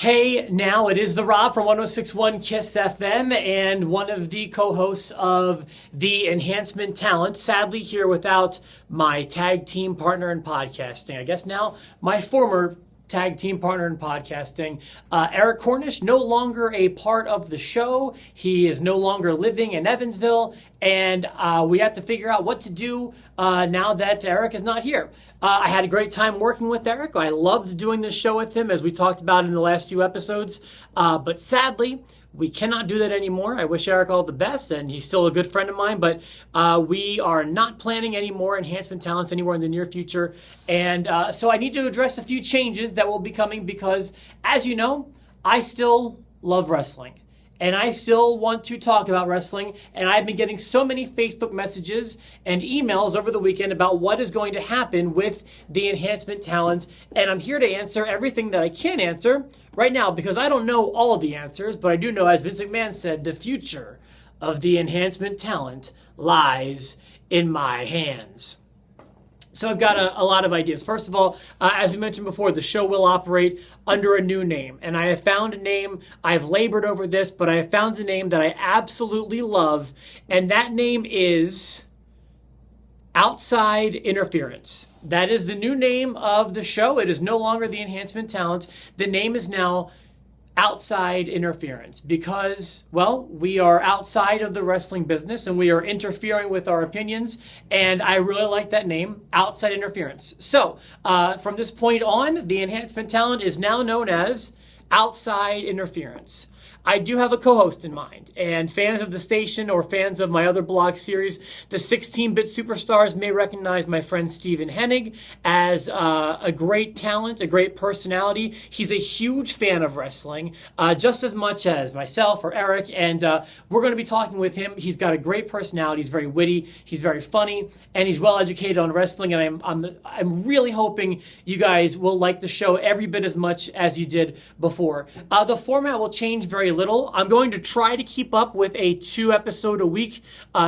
Hey, now it is the Rob from 1061 KISS FM and one of the co-hosts of the Enhancement Talent. Sadly, here without my tag team partner in podcasting. I guess now my former tag team partner in podcasting. Eric Cornish, no longer a part of the show. He is no longer living in Evansville, and we have to figure out what to do now that Eric is not here. I had a great time working with Eric. I loved doing this show with him, as we talked about in the last few episodes. But sadly, we cannot do that anymore. I wish Eric all the best, and he's still a good friend of mine, but we are not planning any more enhancement talents anywhere in the near future. And so I need to address a few changes that will be coming because, as you know, I still love wrestling. And I still want to talk about wrestling. And I've been getting so many Facebook messages and emails over the weekend about what is going to happen with the enhancement talent. And I'm here to answer everything that I can answer right now because I don't know all of the answers, but I do know, as Vince McMahon said, the future of the enhancement talent lies in my hands. So I've got a lot of ideas. First of all, as we mentioned before, the show will operate under a new name. And I have found a name, I've labored over this, but I have found a name that I absolutely love. And that name is Outside Interference. That is the new name of the show. It is no longer the Enhancement Talent. The name is now Outside Interference because, well, we are outside of the wrestling business and we are interfering with our opinions, and I really like that name, Outside Interference. So from this point on, the Enhancement Talent is now known as Outside Interference. I do have a co-host in mind, and fans of the station or fans of my other blog series, the 16-Bit Superstars, may recognize my friend Steven Hennig as a great talent, a great personality. He's a huge fan of wrestling, just as much as myself or Eric, and we're going to be talking with him. He's got a great personality. He's very witty. He's very funny, and he's well educated on wrestling, and I'm really hoping you guys will like the show every bit as much as you did before. The format will change very little. I'm going to try to keep up with a 2-episode-a-week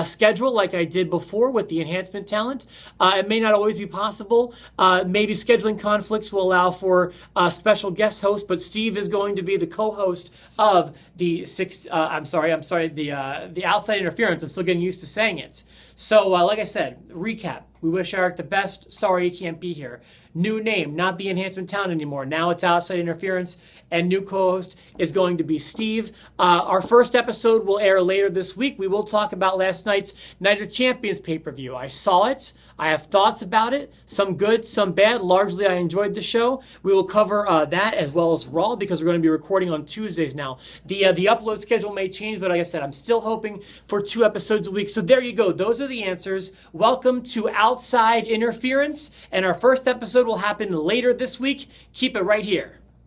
schedule like I did before with the enhancement talent. It may not always be possible. Maybe scheduling conflicts will allow for a special guest host, but Steve is going to be the co-host of the the Outside Interference. I'm still getting used to saying it. So, like I said, recap. We wish Eric the best. Sorry he can't be here. New name, not the Enhancement Talent anymore. Now it's Outside Interference, and new co-host is going to be Steve. Our first episode will air later this week. We will talk about last night's Night of Champions pay-per-view. I saw it. I have thoughts about it. Some good, some bad. Largely, I enjoyed the show. We will cover that as well as Raw because we're going to be recording on Tuesdays now. The upload schedule may change, but like I said, I'm still hoping for 2 episodes a week. So there you go. Those are the answers. Welcome to Outside Interference, and our first episode will happen later this week. Keep it right here.